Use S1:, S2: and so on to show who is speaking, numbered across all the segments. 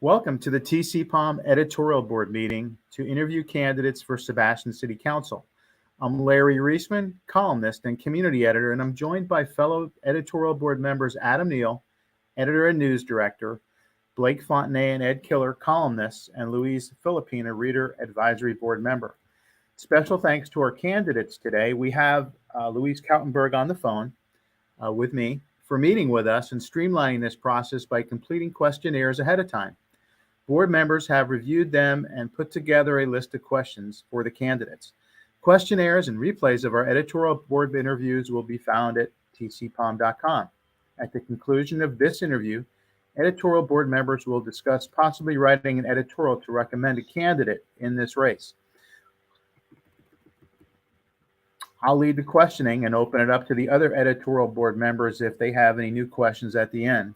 S1: Welcome to the TCPalm Editorial Board meeting to interview candidates for Sebastian City Council. I'm Larry Reisman, columnist and community editor, and I'm joined by fellow editorial board members Adam Neal, editor and news director, Blake Fontenay and Ed Killer, columnists, and Louise Filipina, reader advisory board member. Special thanks to our candidates today. We have Louise Kautenburg on the phone with me for meeting with us and streamlining this process by completing questionnaires ahead of time. Board members have reviewed them and put together a list of questions for the candidates. Questionnaires and replays of our editorial board interviews will be found at tcpalm.com. At the conclusion of this interview, editorial board members will discuss possibly writing an editorial to recommend a candidate in this race. I'll lead the questioning and open it up to the other editorial board members if they have any new questions at the end.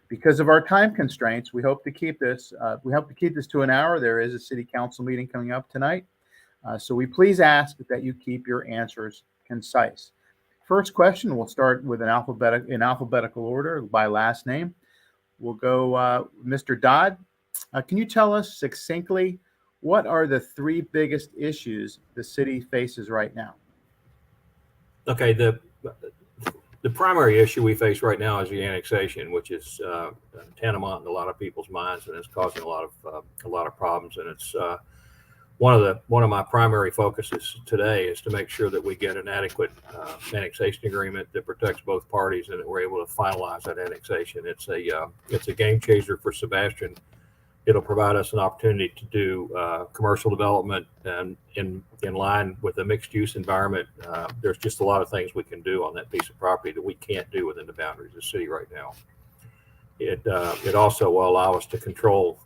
S1: Because of our time constraints, we hope to keep this to an hour. There is a city council meeting coming up tonight. So we please ask that you keep your answers concise. First question, we'll start with in alphabetical order by last name. We'll go Mr. Dodd. Can you tell us succinctly what are the three biggest issues the city faces right now?
S2: Okay, the primary issue we face right now is the annexation, which is tantamount in a lot of people's minds, and it's causing a lot of problems. And it's one of my primary focuses today is to make sure that we get an adequate annexation agreement that protects both parties and that we're able to finalize that annexation. It's a game changer for Sebastian. It'll provide us an opportunity to do commercial development and in line with a mixed use environment. There's just a lot of things we can do on that piece of property that we can't do within the boundaries of the city right now. It also will allow us to control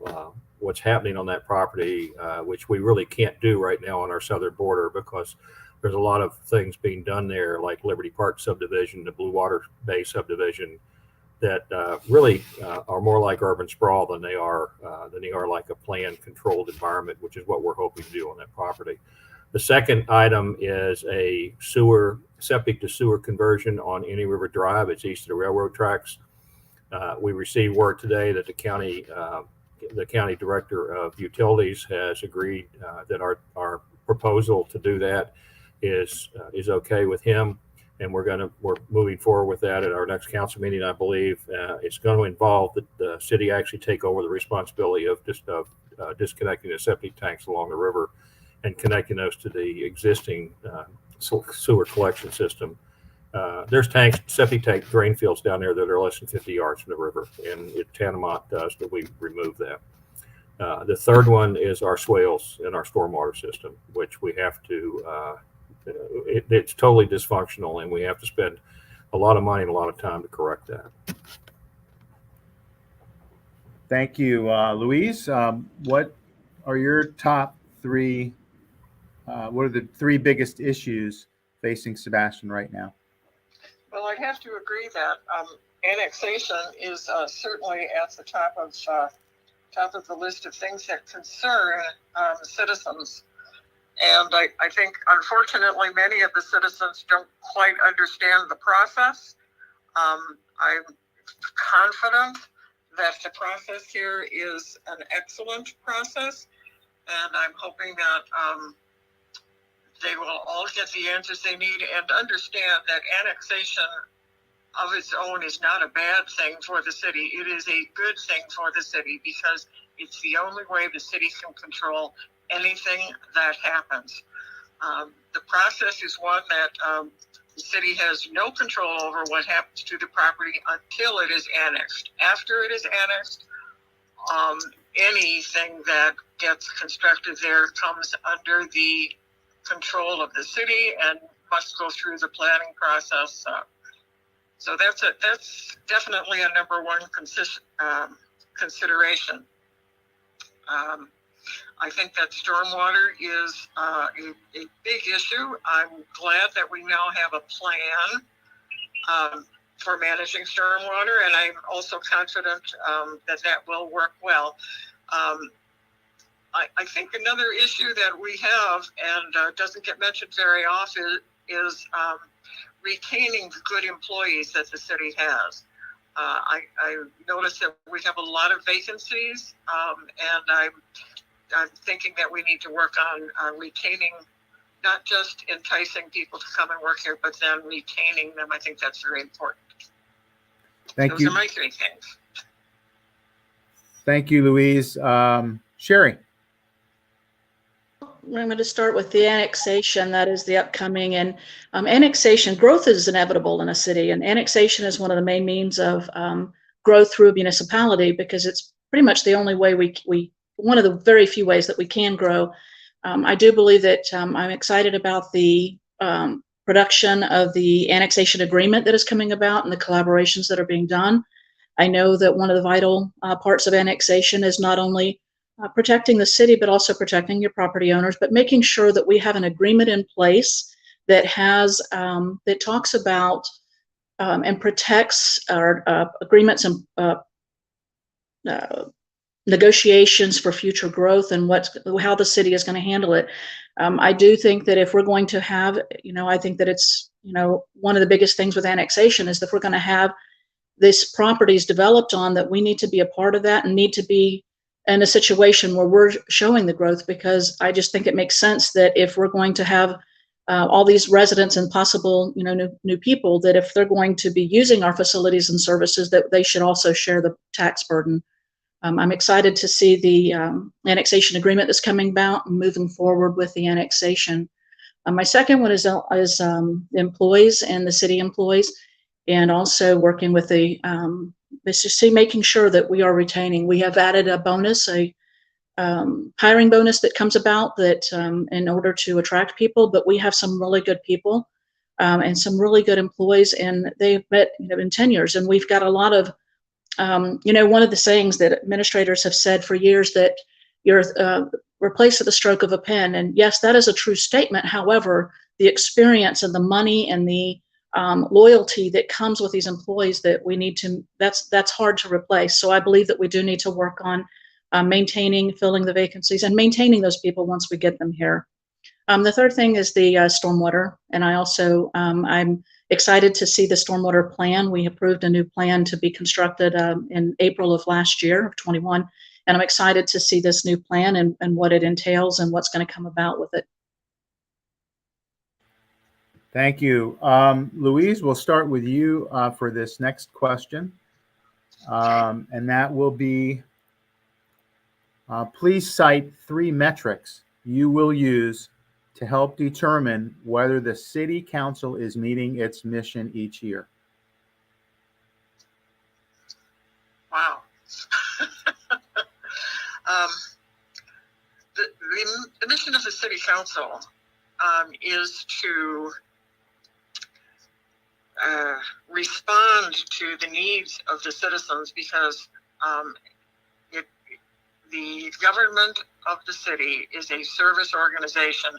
S2: what's happening on that property, which we really can't do right now on our southern border because there's a lot of things being done there, like Liberty Park subdivision, the Blue Water Bay subdivision, that really are more like urban sprawl than they are like a planned, controlled environment, which is what we're hoping to do on that property. The second item is a septic to sewer conversion on Any River Drive. It's east of the railroad tracks. We received word today that the county director of utilities has agreed that our proposal to do that is okay with him. And we're moving forward with that at our next council meeting, I believe. It's going to involve the city actually take over the responsibility of disconnecting the septic tanks along the river and connecting those to the existing sewer collection system. There's septic tank drain fields down there that are less than 50 yards from the river, and it tantamount does that we remove that. The third one is our swales in our stormwater system, which we have to it's totally dysfunctional, and we have to spend a lot of money and a lot of time to correct that.
S1: Thank you, Louise. What are your top three? What are the three biggest issues facing Sebastian right now?
S3: Well, I'd have to agree that annexation is certainly at the top of the list of things that concern citizens. And I think, unfortunately, many of the citizens don't quite understand the process. I'm confident that the process here is an excellent process, and I'm hoping that they will all get the answers they need and understand that annexation of its own is not a bad thing for the city. It is a good thing for the city because it's the only way the city can control anything that happens. The process is one that the city has no control over what happens to the property until it is annexed. After it is annexed, anything that gets constructed there comes under the control of the city and must go through the planning process. So that's definitely a number one consideration. I think that stormwater is a big issue. I'm glad that we now have a plan for managing stormwater, and I'm also confident that will work well. I think another issue that we have and doesn't get mentioned very often is retaining the good employees that the city has. I noticed that we have a lot of vacancies, and I'm thinking that we need to work on retaining, not just enticing people to come and work here, but then retaining them. I think that's very important.
S1: Thank
S3: Those
S1: you.
S3: are my three things.
S1: Thank you, Louise. Sherrie.
S4: I'm going to start with the annexation that is the upcoming, and annexation growth is inevitable in a city, and annexation is one of the main means of growth through a municipality, because it's pretty much the only way we one of the very few ways that we can grow. I do believe that I'm excited about the production of the annexation agreement that is coming about and the collaborations that are being done. I know that one of the vital parts of annexation is not only protecting the city, but also protecting your property owners, but making sure that we have an agreement in place that has that talks about and protects our agreements and negotiations for future growth and how the city is going to handle it. I do think that if we're going to have, I think that it's, one of the biggest things with annexation is that if we're going to have these properties developed on, that we need to be a part of that and need to be in a situation where we're showing the growth, because I just think it makes sense that if we're going to have all these residents and possible, new people, that if they're going to be using our facilities and services, that they should also share the tax burden. I'm excited to see the annexation agreement that's coming about and moving forward with the annexation. My second one is employees and the city employees, and also working with the making sure that we are retaining. We have added a bonus, a hiring bonus that comes about that in order to attract people, but we have some really good people and some really good employees, and they've met in 10 years, and we've got a lot of one of the sayings that administrators have said for years, that you're replaced at the stroke of a pen. And yes, that is a true statement. However, the experience and the money and the loyalty that comes with these employees, that we need to, that's hard to replace. So I believe that we do need to work on maintaining, filling the vacancies and maintaining those people once we get them here. The third thing is the stormwater. And I also, I'm excited to see the stormwater plan. We approved a new plan to be constructed in April of last year, of 21. And I'm excited to see this new plan and what it entails and what's going to come about with it.
S1: Thank you. Louise, we'll start with you for this next question. And that will be, please cite 3 metrics you will use to help determine whether the city council is meeting its mission each year.
S3: Wow. The mission of the city council is to respond to the needs of the citizens, because the government of the city is a service organization,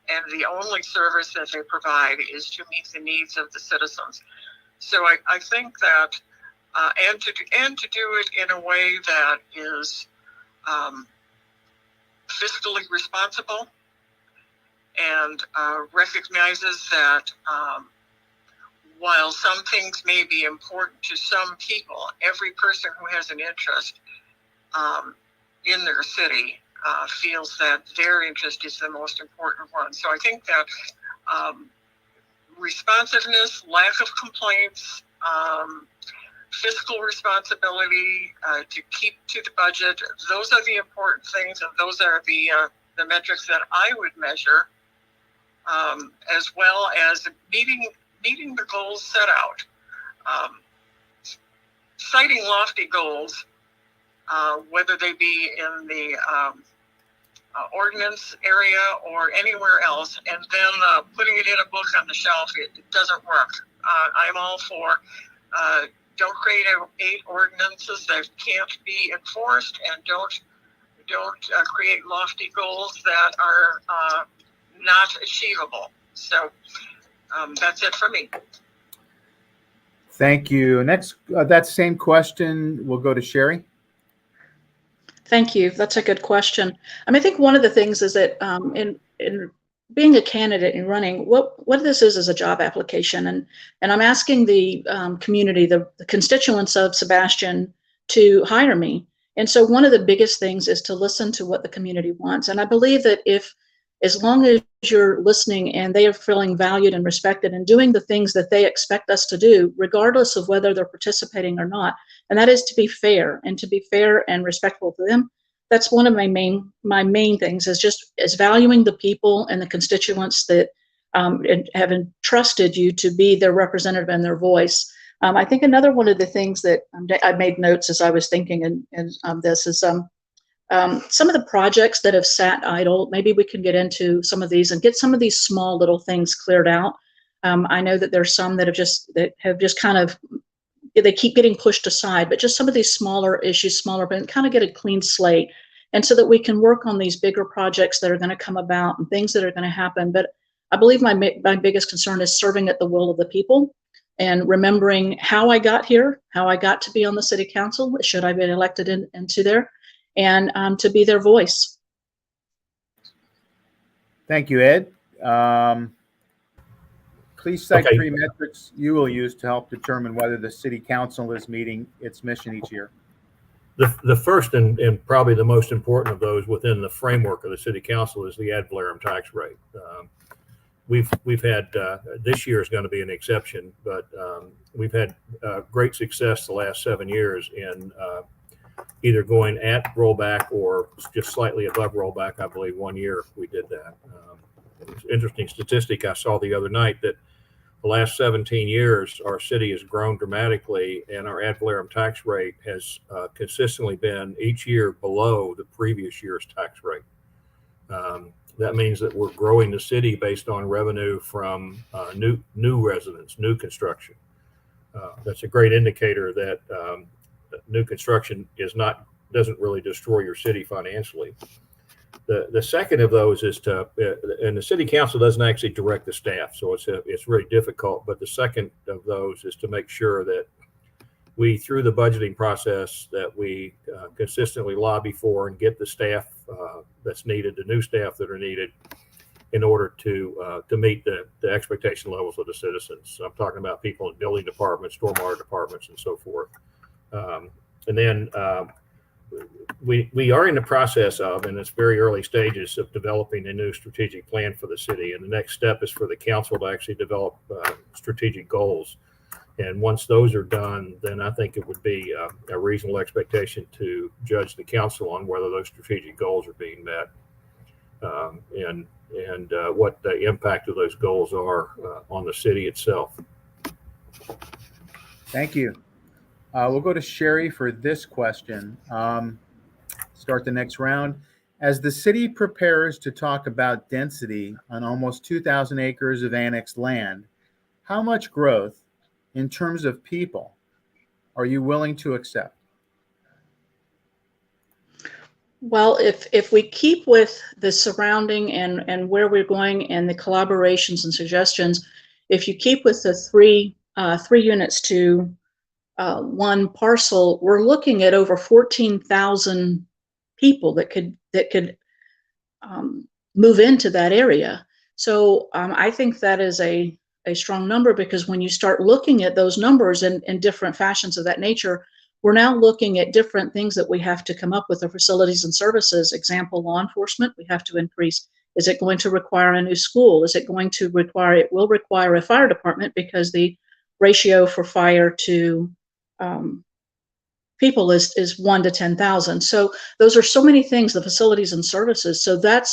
S3: and the only service that they provide is to meet the needs of the citizens. So I think that, and to do it in a way that is fiscally responsible and recognizes that while some things may be important to some people, every person who has an interest in their city feels that their interest is the most important one. So I think that responsiveness, lack of complaints, fiscal responsibility, to keep to the budget, those are the important things, and those are the metrics that I would measure, as well as meeting the goals set out. Citing lofty goals, whether they be in the ordinance area or anywhere else, and then putting it in a book on the shelf, it doesn't work. I'm all for don't create 8 ordinances that can't be enforced, and don't create lofty goals that are not achievable. So that's it for me.
S1: Thank you. Next, that same question will go to Sherrie.
S4: Thank you. That's a good question. I think one of the things is that in being a candidate and running, what this is a job application, and I'm asking the community, the constituents of Sebastian, to hire me. And so one of the biggest things is to listen to what the community wants. And I believe that as long as you're listening and they are feeling valued and respected and doing the things that they expect us to do, regardless of whether they're participating or not, and that is to be fair and respectful to them. That's one of my main things, is valuing the people and the constituents that have entrusted you to be their representative and their voice. I think another one of the things that I made notes as I was thinking and this is some of the projects that have sat idle. Maybe we can get into some of these and get some of these small little things cleared out. I know that there's some that have just kind of, they keep getting pushed aside, but just some of these smaller issues, but kind of get a clean slate. And so that we can work on these bigger projects that are going to come about and things that are going to happen. But I believe my biggest concern is serving at the will of the people and remembering how I got here, how I got to be on the city council, should I be elected into there, and to be their voice.
S1: Thank you, Ed. Please cite 3 metrics you will use to help determine whether the city council is meeting its mission each year.
S2: The first and probably the most important of those within the framework of the city council is the ad valorem tax rate. We've had this year is going to be an exception, but we've had great success the last 7 years in either going at rollback or just slightly above rollback. I believe 1 year we did that. It's an interesting statistic I saw the other night that the last 17 years, our city has grown dramatically, and our ad valorem tax rate has consistently been each year below the previous year's tax rate. That means that we're growing the city based on revenue from new residents, new construction. That's a great indicator that new construction doesn't really destroy your city financially. The second of those is and the city council doesn't actually direct the staff, so it's really difficult. But the second of those is to make sure that we, through the budgeting process, that we consistently lobby for and get the staff that's needed, the new staff that are needed, in order to meet the expectation levels of the citizens. I'm talking about people in building departments, stormwater departments, and so forth. And then we are in the process of, and it's very early stages of developing a new strategic plan for the city. And the next step is for the council to actually develop strategic goals. And once those are done, then I think it would be a reasonable expectation to judge the council on whether those strategic goals are being met, and what the impact of those goals are on the city itself.
S1: Thank you. We'll go to Sherrie for this question. Start the next round. As the city prepares to talk about density on almost 2,000 acres of annexed land, how much growth in terms of people are you willing to accept?
S4: Well, if we keep with the surrounding and where we're going and the collaborations and suggestions, if you keep with the three units to one parcel, we're looking at over 14,000 people that could move into that area. So I think that is a strong number, because when you start looking at those numbers in different fashions of that nature, we're now looking at different things that we have to come up with, the facilities and services. Example, law enforcement, we have to increase. Is it going to require a new school? Is it going to require, it will require a fire department, because the ratio for fire to people is 1 to 10,000. So those are so many things, the facilities and services. So that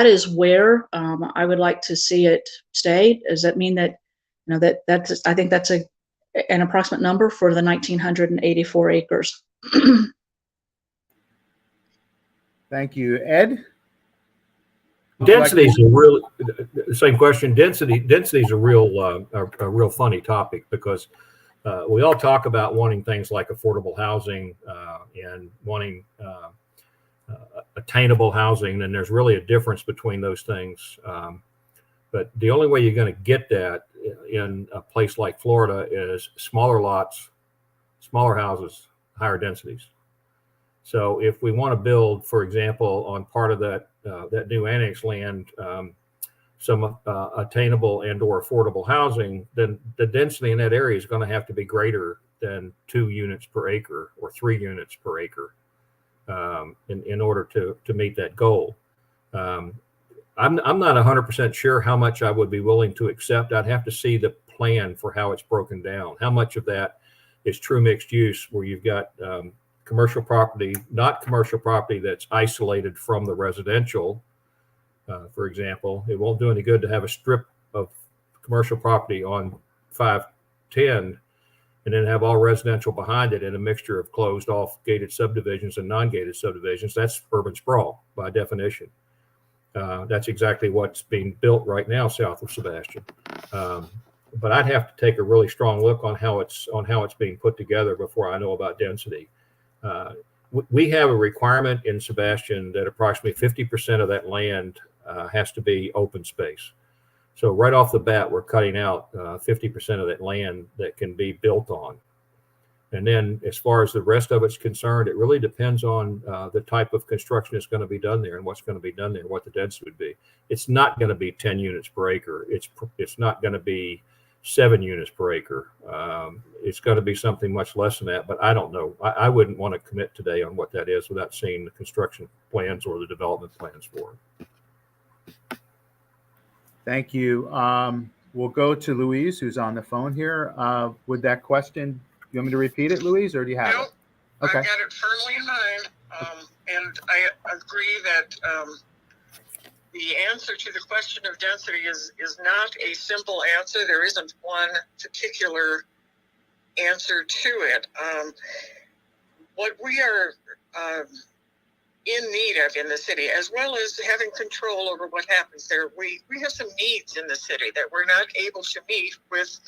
S4: is where I would like to see it stay. Does that mean that, that's, I think that's an approximate number for the 1,984 acres.
S1: Thank you. Ed?
S2: Density is a real, same question. Density is a real funny topic, because we all talk about wanting things like affordable housing and wanting attainable housing, and there's really a difference between those things. But the only way you're going to get that in a place like Florida is smaller lots, smaller houses, higher densities. So if we want to build, for example, on part of that new annex land, some attainable and or affordable housing, then the density in that area is going to have to be greater than 2 units per acre or 3 units per acre in order to meet that goal. I'm not 100% sure how much I would be willing to accept. I'd have to see the plan for how it's broken down. How much of that is true mixed use, where you've got commercial property, not commercial property that's isolated from the residential. For example, it won't do any good to have a strip of commercial property on 510 and then have all residential behind it in a mixture of closed off gated subdivisions and non-gated subdivisions. That's urban sprawl by definition. That's exactly what's being built right now south of Sebastian. But I'd have to take a really strong look on how it's being put together before I know about density. We have a requirement in Sebastian that approximately 50% of that land has to be open space. So right off the bat, we're cutting out 50% of that land that can be built on. And then as far as the rest of it's concerned, it really depends on the type of construction that's going to be done there and what's going to be done there and what the density would be. It's not going to be 10 units per acre. It's not going to be 7 units per acre. It's going to be something much less than that, but I don't know. I wouldn't want to commit today on what that is without seeing the construction plans or the development plans for it.
S1: Thank you. We'll go to Louise, who's on the phone here. With that question, you want me to repeat it, Louise, or do you have it? Okay.
S3: I've got it firmly in mind, and I agree that the answer to the question of density is not a simple answer. There isn't one particular answer to it. What we are in need of in the city, as well as having control over what happens there, we have some needs in the city that we're not able to meet with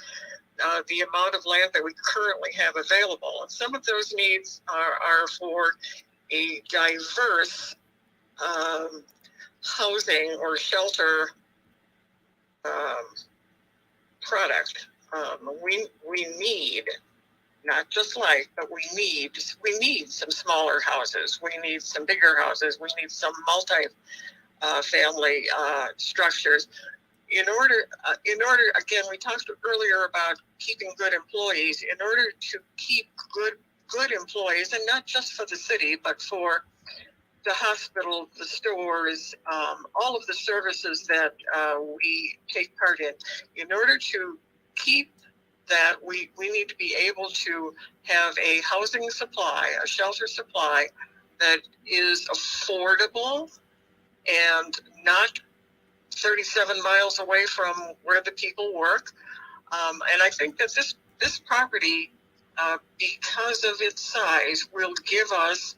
S3: the amount of land that we currently have available. And some of those needs are for a diverse housing or shelter product. We need, not just like, but we need some smaller houses. We need some bigger houses. We need some multi-family structures. In order, again, we talked earlier about keeping good employees. In order to keep good employees, and not just for the city, but for the hospital, the stores, all of the services that we take part in order to keep that, we need to be able to have a housing supply, a shelter supply that is affordable and not 37 miles away from where the people work. And I think that this property, because of its size, will give us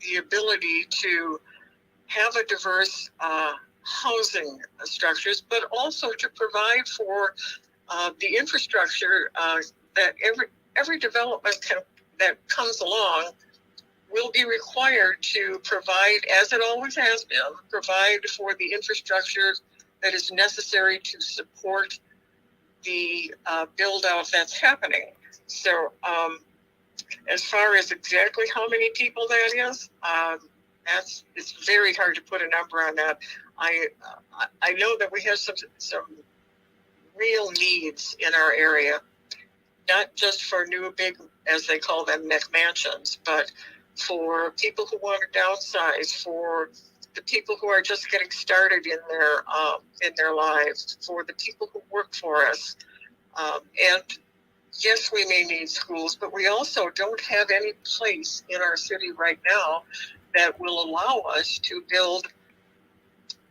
S3: the ability to have a diverse housing structures, but also to provide for the infrastructure that every development that comes along will be required to provide, as it always has been, provide for the infrastructure that is necessary to support the build out that's happening. So as far as exactly how many people that is, it's very hard to put a number on that. I know that we have some real needs in our area, not just for new big, as they call them, McMansions, but for people who want to downsize, for the people who are just getting started in their lives, for the people who work for us. And yes, we may need schools, but we also don't have any place in our city right now that will allow us to build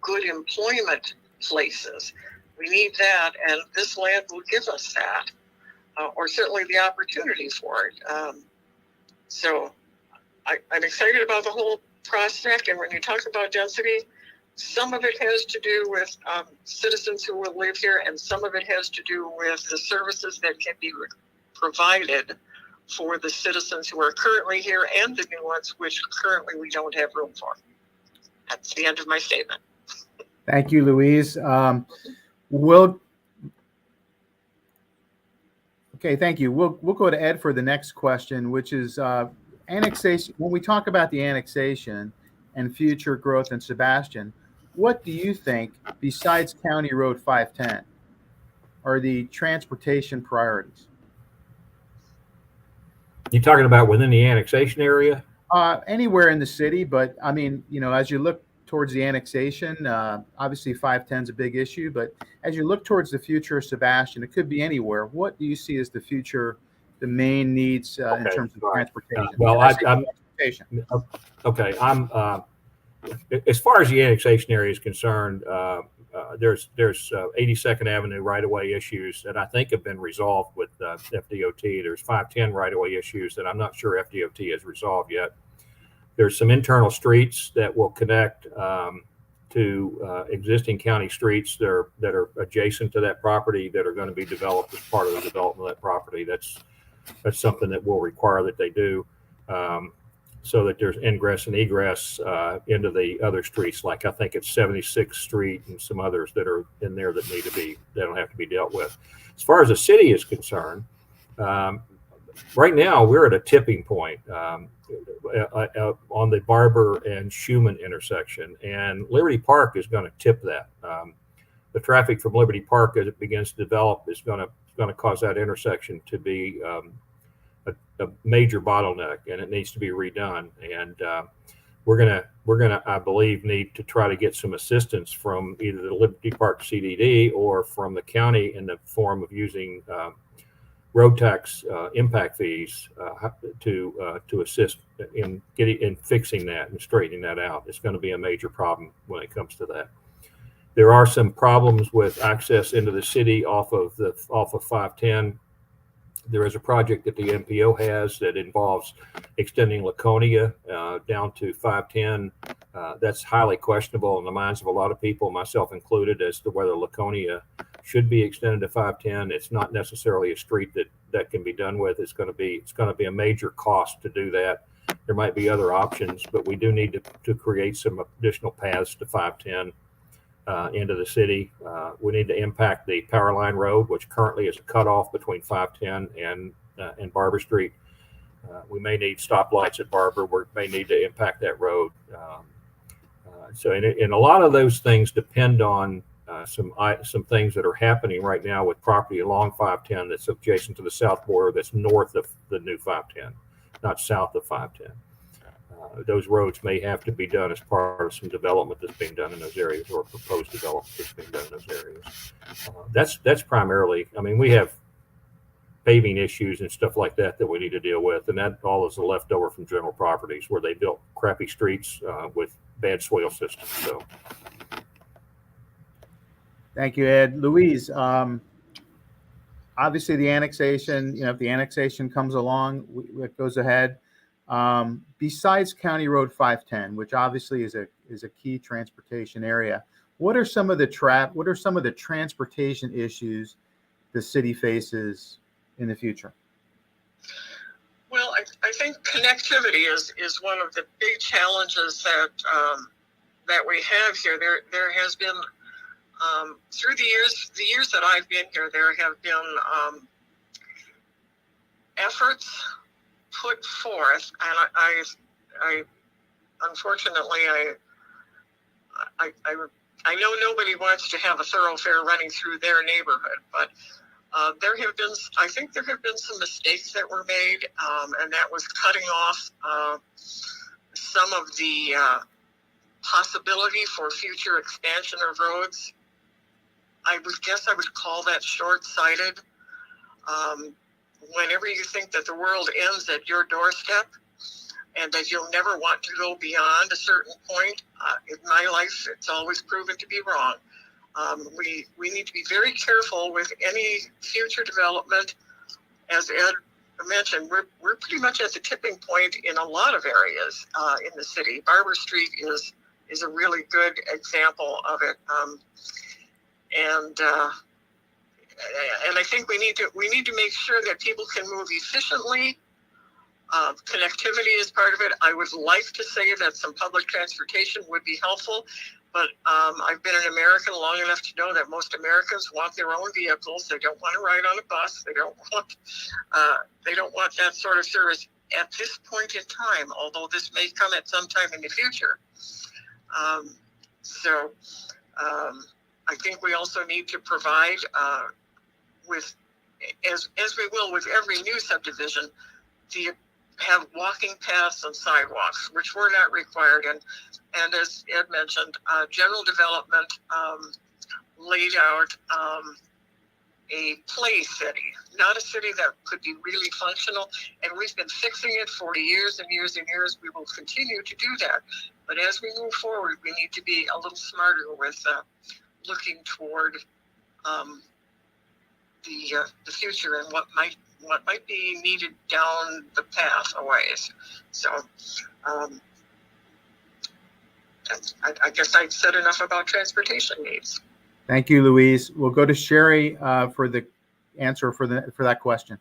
S3: good employment places. We need that, and this land will give us that, or certainly the opportunity for it. So I'm excited about the whole prospect, and when you talk about density, some of it has to do with citizens who will live here, and some of it has to do with the services that can be provided for the citizens who are currently here and the new ones, which currently we don't have room for. That's the end of my statement.
S1: Thank you, Louise. Thank you. We'll go to Ed for the next question, which is annexation. When we talk about the annexation and future growth in Sebastian, what do you think, besides County Road 510, are the transportation priorities?
S2: You talking about within the annexation area?
S1: Anywhere in the city, but I mean, as you look towards the annexation, obviously 510 is a big issue, but as you look towards the future of Sebastian, it could be anywhere. What do you see as the future, the main needs in
S2: Okay,
S1: terms of
S2: right.
S1: transportation?
S2: Well,
S1: And I say
S2: I'm
S1: transportation.
S2: okay. As far as the annexation area is concerned, there's 82nd Avenue right-of-way issues that I think have been resolved with FDOT. There's 510 right-of-way issues that I'm not sure FDOT has resolved yet. There's some internal streets that will connect to existing county streets that are adjacent to that property that are going to be developed as part of the development of that property. That's something that will require that they do. So that there's ingress and egress into the other streets, like I think it's 76th Street and some others that are in there that don't have to be dealt with. As far as the city is concerned, right now we're at a tipping point on the Barber and Schumann intersection, and Liberty Park is going to tip that. The traffic from Liberty Park as it begins to develop is going to cause that intersection to be a major bottleneck, and it needs to be redone. And we're gonna, I believe, need to try to get some assistance from either the Liberty Park CDD or from the county in the form of using road tax impact fees to assist in fixing that and straightening that out. It's going to be a major problem when it comes to that. There are some problems with access into the city off of 510. There is a project that the MPO has that involves extending Laconia down to 510. That's highly questionable in the minds of a lot of people, myself included, as to whether Laconia should be extended to 510. It's not necessarily a street that can be done with. It's going to be a major cost to do that. There might be other options, but we do need to create some additional paths to 510. Into the city. We need to impact the Power Line Road, which currently is a cutoff between 510 and Barber Street. We may need stoplights at Barber. We may need to impact that road. And a lot of those things depend on some things that are happening right now with property along 510 that's adjacent to the south border, that's north of the new 510, not south of 510. Those roads may have to be done as part of some development that's being done in those areas, or proposed development that's being done in those areas. That's primarily, I mean, we have paving issues and stuff like that we need to deal with, and that all is a leftover from general properties where they built crappy streets with bad soil systems. So,
S1: Thank you, Ed. Louise, obviously the annexation, if the annexation comes along, it goes ahead. Besides County Road 510, which obviously is a key transportation area, what are some of the transportation issues the city faces in the future?
S3: Well, I think connectivity is one of the big challenges that we have here. There has been through the years that I've been here, there have been efforts put forth, and I unfortunately I know nobody wants to have a thoroughfare running through their neighborhood, but I think there have been some mistakes that were made, and that was cutting off some of the possibility for future expansion of roads. I would call that short-sighted. Whenever you think that the world ends at your doorstep and that you'll never want to go beyond a certain point, in my life, it's always proven to be wrong. We need to be very careful with any future development. As Ed mentioned, we're pretty much at the tipping point in a lot of areas in the city. Barber Street is a really good example of it. And I think we need to make sure that people can move efficiently. Connectivity is part of it. I would like to say that some public transportation would be helpful, but I've been an American long enough to know that most Americans want their own vehicles. They don't want to ride on a bus. They don't want that sort of service at this point in time, although this may come at some time in the future. So I think we also need to provide with, as we will with every new subdivision, have walking paths and sidewalks, which were not required. And as Ed mentioned, general development laid out a play city, not a city that could be really functional. And we've been fixing it for years and years and years. We will continue to do that. But as we move forward, we need to be a little smarter with looking toward the future and what might be needed down the path a ways. So I guess I've said enough about transportation needs.
S1: Thank you, Louise. We'll go to Sherrie for the answer for that question.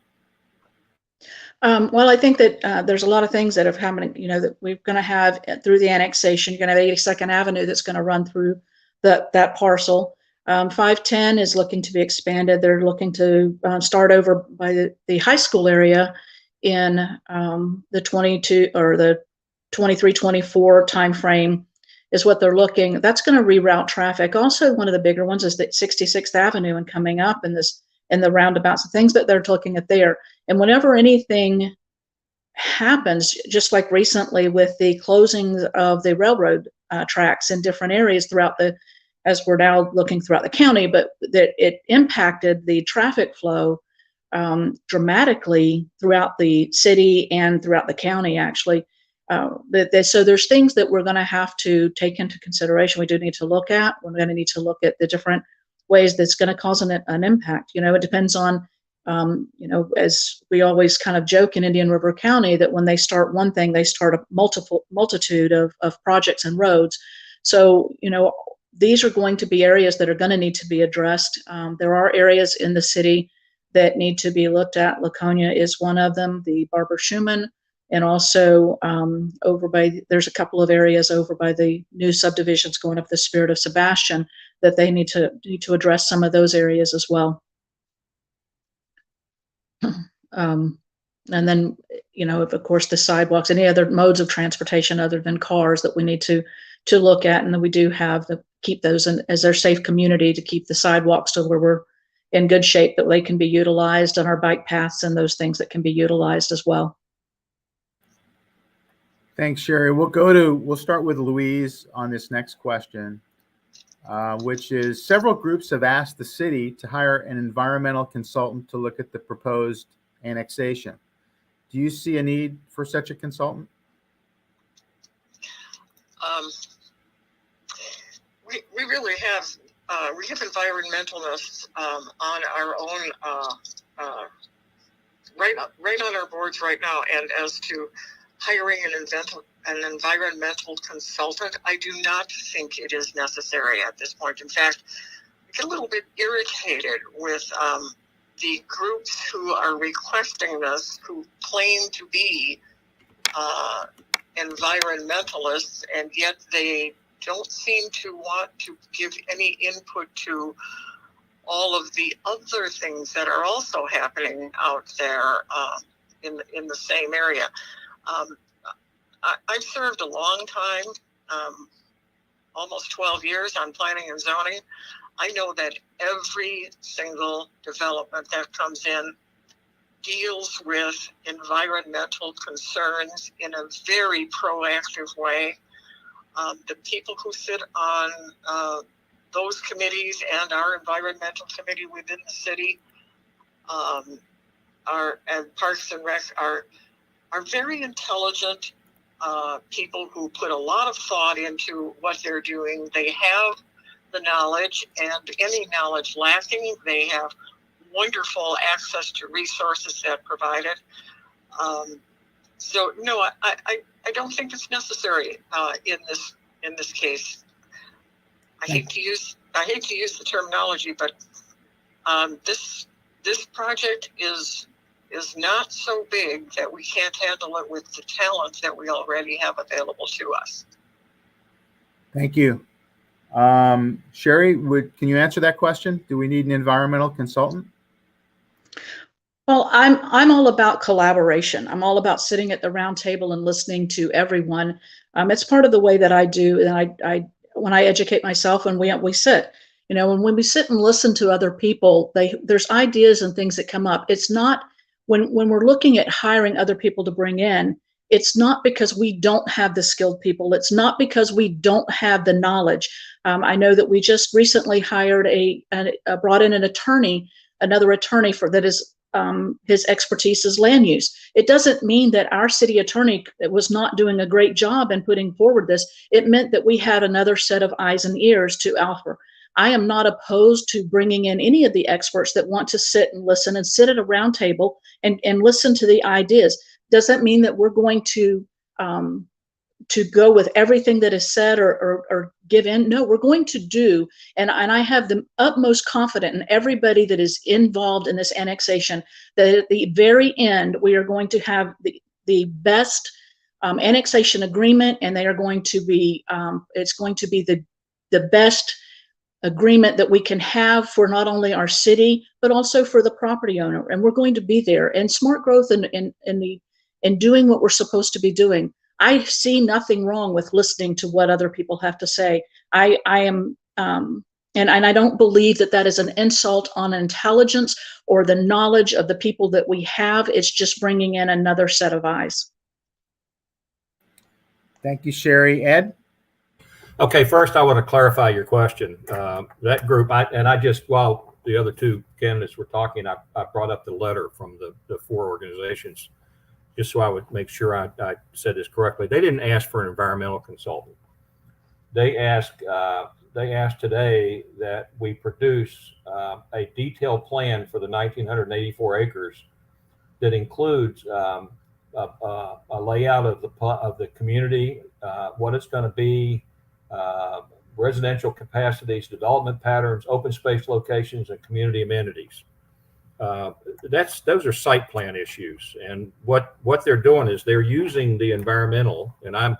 S4: Well, I think that there's a lot of things that have happened, that we're going to have through the annexation. You're going to have 82nd Avenue that's going to run through that parcel. 510 is looking to be expanded. They're looking to start over by the high school area in the 22 or the 23-24 timeframe is what they're looking. That's going to reroute traffic. Also, one of the bigger ones is the 66th Avenue and coming up in the roundabouts and things that they're looking at there. And whenever anything happens, just like recently with the closing of the railroad tracks in different areas throughout as we're now looking throughout the county, but that it impacted the traffic flow dramatically throughout the city and throughout the county, actually. So there's things that we're going to have to take into consideration. We do need to look at. We're going to need to look at the different ways that's going to cause an impact. It depends on, as we always kind of joke in Indian River County, that when they start one thing, they start a multitude of projects and roads. So, these are going to be areas that are going to need to be addressed. There are areas in the city that need to be looked at. Laconia is one of them, the Barbara Schumann, and also there's a couple of areas over by the new subdivisions going up the Spirit of Sebastian that they need to address some of those areas as well. And then, of course, the sidewalks, any other modes of transportation other than cars that we need to look at, and then we do have to keep those as their safe community, to keep the sidewalks to where we're in good shape, that they can be utilized, on our bike paths and those things that can be utilized as well.
S1: Thanks, Sherrie. We'll start with Louise on this next question, which is, several groups have asked the city to hire an environmental consultant to look at the proposed annexation. Do you see a need for such a consultant?
S3: We really have environmentalists on our own right on our boards right now. And as to hiring an environmental consultant, I do not think it is necessary at this point. In fact, I get a little bit irritated with the groups who are requesting this, who claim to be environmentalists, and yet they don't seem to want to give any input to all of the other things that are also happening out there in the same area. I've served a long time, almost 12 years on planning and zoning. I know that every single development that comes in deals with environmental concerns in a very proactive way. The people who sit on those committees and our environmental committee within the city and Parks and Rec are very intelligent people who put a lot of thought into what they're doing. They have the knowledge, and any knowledge lacking, they have wonderful access to resources that provide it. So no, I don't think it's necessary in this case. I hate to use the terminology, but this project is not so big that we can't handle it with the talent that we already have available to us.
S1: Thank you. Sherrie, can you answer that question? Do we need an environmental consultant?
S4: Well, I'm all about collaboration. I'm all about sitting at the round table and listening to everyone. It's part of the way that I do, and when I educate myself, and we sit, you know, and when we sit and listen to other people, there's ideas and things that come up. It's not when we're looking at hiring other people to bring in, it's not because we don't have the skilled people. It's not because we don't have the knowledge. I know that we just recently hired brought in an attorney, another attorney for that is his expertise is land use. It doesn't mean that our city attorney was not doing a great job in putting forward this. It meant that we had another set of eyes and ears to offer. I am not opposed to bringing in any of the experts that want to sit and listen and sit at a round table and listen to the ideas. Does that mean that we're going to go with everything that is said or give in? No, we're going to do, and I have the utmost confidence in everybody that is involved in this annexation, that at the very end, we are going to have the best annexation agreement, and they are going to be, it's going to be the best agreement that we can have for not only our city, but also for the property owner. And we're going to be there. And smart growth and doing what we're supposed to be doing. I see nothing wrong with listening to what other people have to say. I am, and I don't believe that is an insult on intelligence or the knowledge of the people that we have. It's just bringing in another set of eyes.
S1: Thank you, Sherrie. Ed?
S2: Okay, first I want to clarify your question. That group, while the other two candidates were talking, I brought up the letter from the four organizations, just so I would make sure I said this correctly. They didn't ask for an environmental consultant. They asked today that we produce a detailed plan for the 1,984 acres that includes a layout of the community, what it's going to be, residential capacities, development patterns, open space locations, and community amenities. Those are site plan issues, and what they're doing is they're using the environmental. And I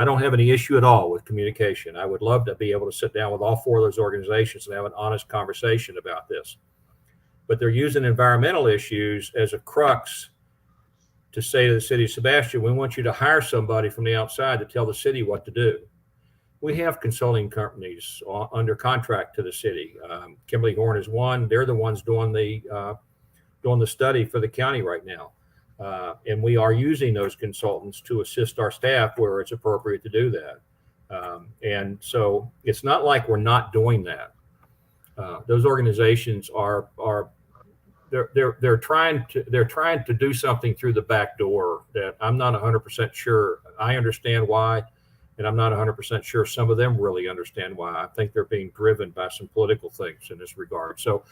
S2: don't have any issue at all with communication. I would love to be able to sit down with all four of those organizations and have an honest conversation about this. But they're using environmental issues as a crux to say to the city of Sebastian, we want you to hire somebody from the outside to tell the city what to do. We have consulting companies under contract to the city. Kimberly Horn is one. They're the ones doing the study for the county right now. And we are using those consultants to assist our staff where it's appropriate to do that. And so it's not like we're not doing that. Those organizations they're trying to do something through the back door that I'm not 100% sure. I understand why. And I'm not 100% sure some of them really understand why. I think they're being driven by some political things in this regard. So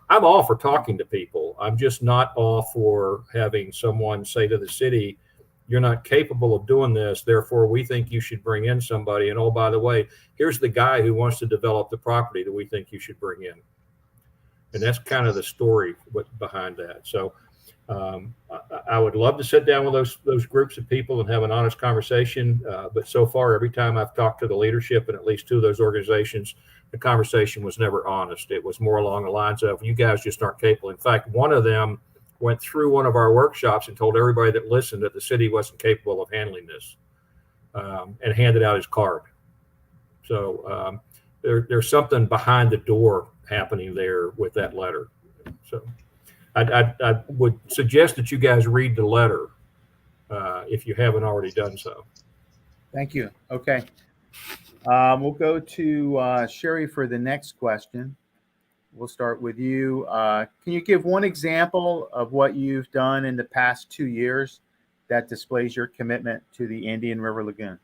S2: I'm all for talking to people. I'm just not all for having someone say to the city, you're not capable of doing this, therefore we think you should bring in somebody. And oh, by the way, here's the guy who wants to develop the property that we think you should bring in. And that's kind of the story behind that. So I would love to sit down with those groups of people and have an honest conversation. But so far, every time I've talked to the leadership in at least two of those organizations, the conversation was never honest. It was more along the lines of, you guys just aren't capable. In fact, one of them went through one of our workshops and told everybody that listened that the city wasn't capable of handling this, and handed out his card. So there's something behind the door happening there with that letter. So I would suggest that you guys read the letter if you haven't already done so.
S1: Thank you. Okay. We'll go to Sherrie for the next question. We'll start with you. Can you give one example of what you've done in the past 2 years that displays your commitment to the Indian River Lagoon?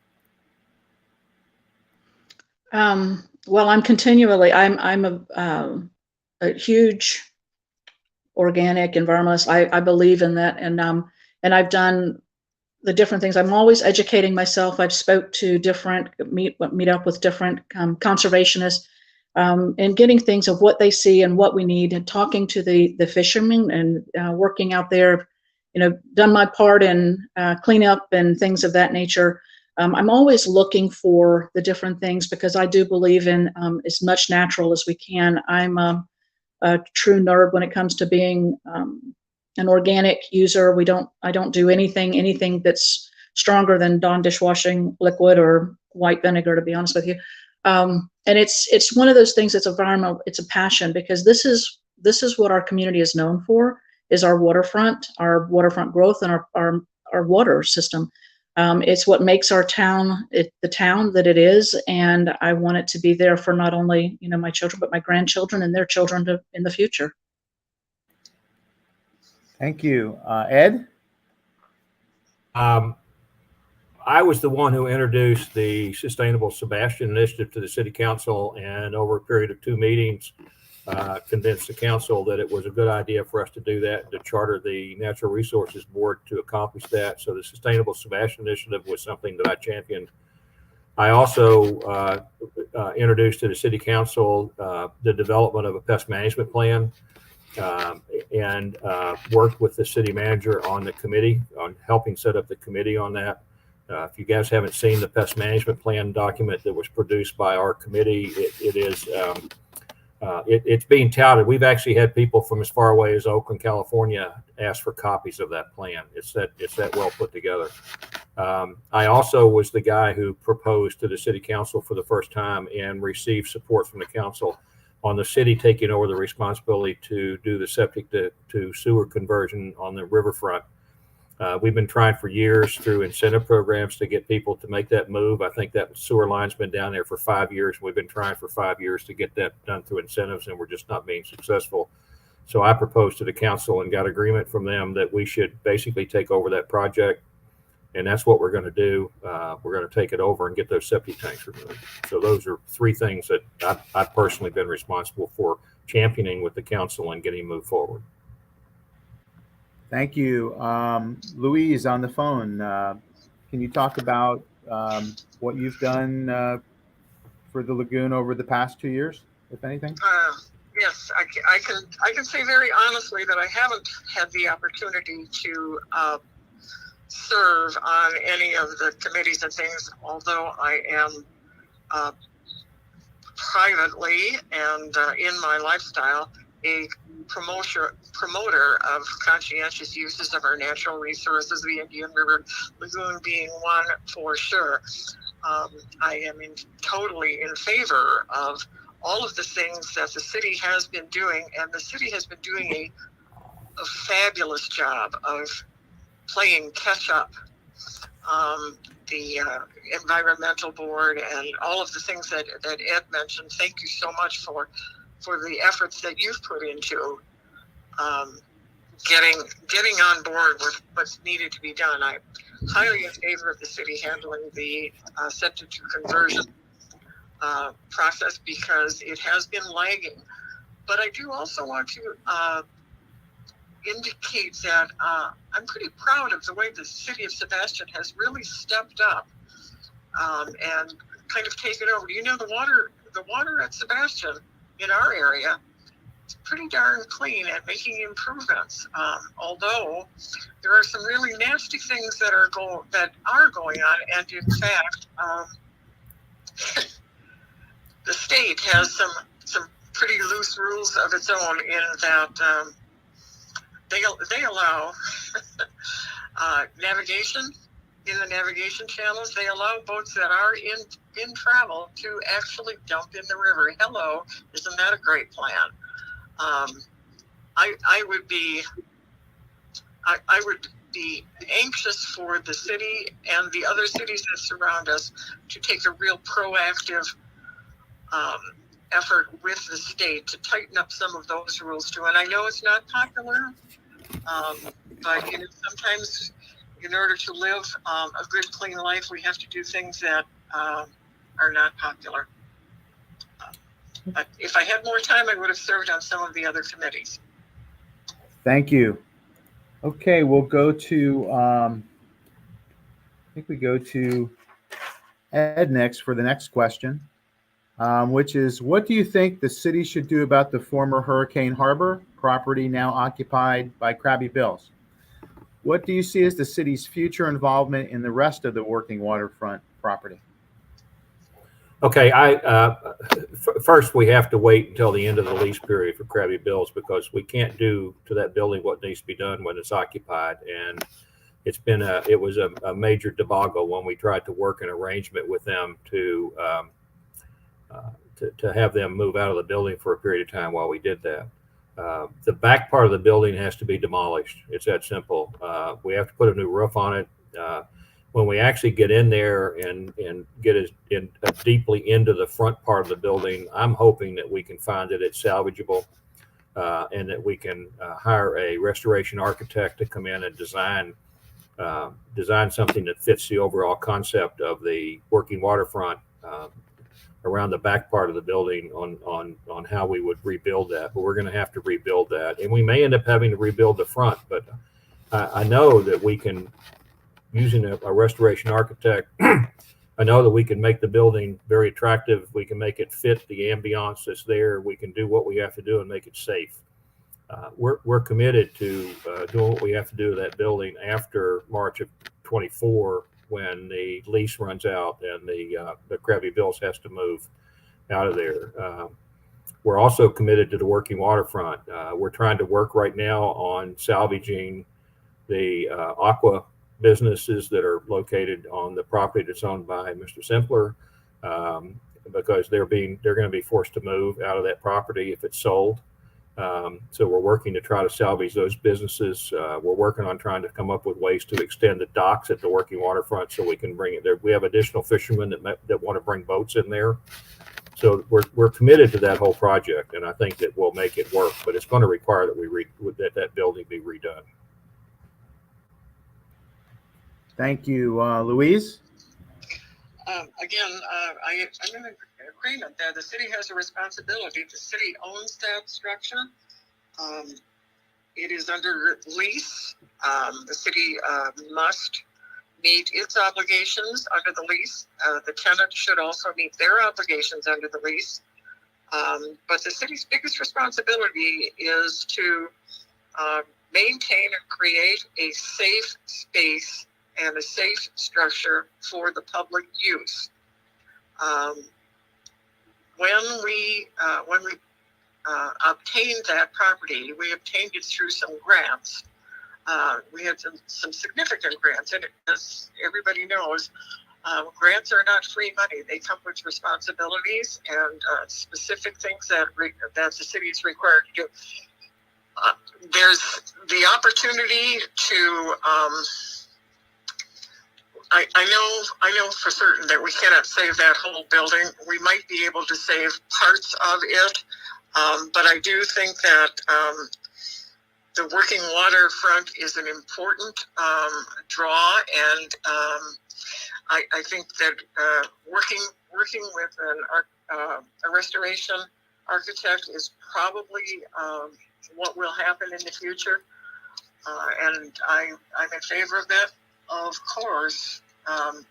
S4: Well, I'm a huge organic environmentalist. I believe in that, and I've done the different things. I'm always educating myself. I've spoke to meet up with different conservationists, and getting things of what they see and what we need, and talking to the fishermen and working out there. Done my part in cleanup and things of that nature. I'm always looking for the different things because I do believe in as much natural as we can. I'm a true nerd when it comes to being an organic user. I don't do anything that's stronger than Dawn dishwashing liquid or white vinegar, to be honest with you. And it's one of those things that's environmental. It's a passion, because this is what our community is known for, is our waterfront growth, and our water system. It's what makes our town the town that it is, and I want it to be there for not only my children, but my grandchildren and their children in the future.
S1: Thank you. Ed?
S2: I was the one who introduced the Sustainable Sebastian Initiative to the City Council, and over a period of 2 meetings, convinced the council that it was a good idea for us to do that, to charter the Natural Resources Board to accomplish that. So the Sustainable Sebastian Initiative was something that I championed. I also introduced to the City Council the development of a pest management plan, and worked with the city manager on the committee, on helping set up the committee on that. If you guys haven't seen the pest management plan document that was produced by our committee, it's being touted. We've actually had people from as far away as Oakland, California, ask for copies of that plan. It's that well put together. I also was the guy who proposed to the City Council for the first time, and received support from the council, on the city taking over the responsibility to do the septic to sewer conversion on the riverfront. We've been trying for years through incentive programs to get people to make that move. I think that sewer line's been down there for 5 years. We've been trying for 5 years to get that done through incentives, and we're just not being successful. So I proposed to the council and got agreement from them that we should basically take over that project. And that's what we're going to do. We're going to take it over and get those septic tanks removed. So those are 3 things that I've personally been responsible for championing with the council and getting moved forward.
S1: Thank you. Louise on the phone. Can you talk about what you've done for the Lagoon over the past 2 years, if anything?
S3: Yes, I can say very honestly that I haven't had the opportunity to serve on any of the committees and things, although I am privately and in my lifestyle a promoter of conscientious uses of our natural resources, the Indian River Lagoon being one for sure. I am totally in favor of all of the things that the city has been doing, and the city has been doing a fabulous job of playing catch up. The environmental board and all of the things that Ed mentioned. Thank you so much for the efforts that you've put into getting on board with what's needed to be done. I'm highly in favor of the city handling the septic to conversion process, because it has been lagging. But I do also want to indicate that I'm pretty proud of the way the city of Sebastian has really stepped up and kind of taken over. The water at Sebastian in our area is pretty darn clean and making improvements. Although there are some really nasty things that are going on, and in fact, the state has some pretty loose rules of its own, in that they allow navigation in the navigation channels. They allow boats that are in travel to actually dump in the river. Hello, isn't that a great plan? I would be anxious for the city and the other cities that surround us to take a real proactive effort with the state to tighten up some of those rules too. And I know it's not popular, but sometimes in order to live a good, clean life, we have to do things that are not popular. But if I had more time, I would have served on some of the other committees.
S1: Thank you. Okay, we'll go to, I think we go to Ed next for the next question, which is, what do you think the city should do about the former Hurricane Harbor property now occupied by Crabby Bills? What do you see as the city's future involvement in the rest of the working waterfront property?
S2: Okay, first we have to wait until the end of the lease period for Crabby Bills, because we can't do to that building what needs to be done when it's occupied. And it was a major debacle when we tried to work an arrangement with them to to have them move out of the building for a period of time while we did that. The back part of the building has to be demolished. It's that simple. We have to put a new roof on it. When we actually get in there and get deeply into the front part of the building, I'm hoping that we can find that it's salvageable, and that we can hire a restoration architect to come in and design something that fits the overall concept of the working waterfront around the back part of the building on how we would rebuild that. But we're going to have to rebuild that, and we may end up having to rebuild the front. But I know that we can, using a restoration architect, I know that we can make the building very attractive. We can make it fit the ambiance that's there. We can do what we have to do and make it safe. We're committed to doing what we have to do to that building after March of 24, when the lease runs out and the Krabby Bills has to move out of there. We're also committed to the working waterfront. We're trying to work right now on salvaging the aqua businesses that are located on the property that's owned by Mr. Simpler, because they're going to be forced to move out of that property if it's sold. So we're working to try to salvage those businesses. We're working on trying to come up with ways to extend the docks at the working waterfront so we can bring it there. We have additional fishermen that want to bring boats in there. So we're committed to that whole project, and I think that we'll make it work, but it's going to require that that building be redone.
S1: Thank you. Louise?
S3: Again, I'm in agreement that the city has a responsibility. The city owns that structure. It is under lease. The city must meet its obligations under the lease. The tenant should also meet their obligations under the lease. But the city's biggest responsibility is to maintain and create a safe space and a safe structure for the public use. When we obtained that property, we obtained it through some grants. We had some significant grants, and as everybody knows, grants are not free money. They come with responsibilities and specific things that the city is required to do. There's the opportunity to I know for certain that we cannot save that whole building. We might be able to save parts of it, but I do think that the working waterfront is an important draw, and I think that working with a restoration architect is probably what will happen in the future, and I'm in favor of that. Of course,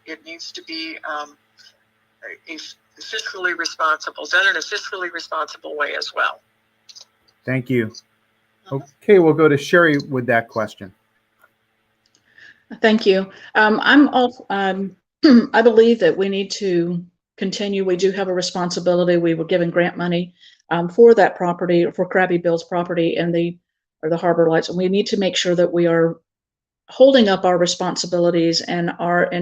S3: it needs to be fiscally responsible, done in a fiscally responsible way as well.
S1: Thank you. Okay, we'll go to Sherrie with that question.
S4: Thank you. I believe that we need to continue. We do have a responsibility. We were given grant money for that property, for Krabby Bill's property and the Harbor Lights, and we need to make sure that we are holding up our responsibilities and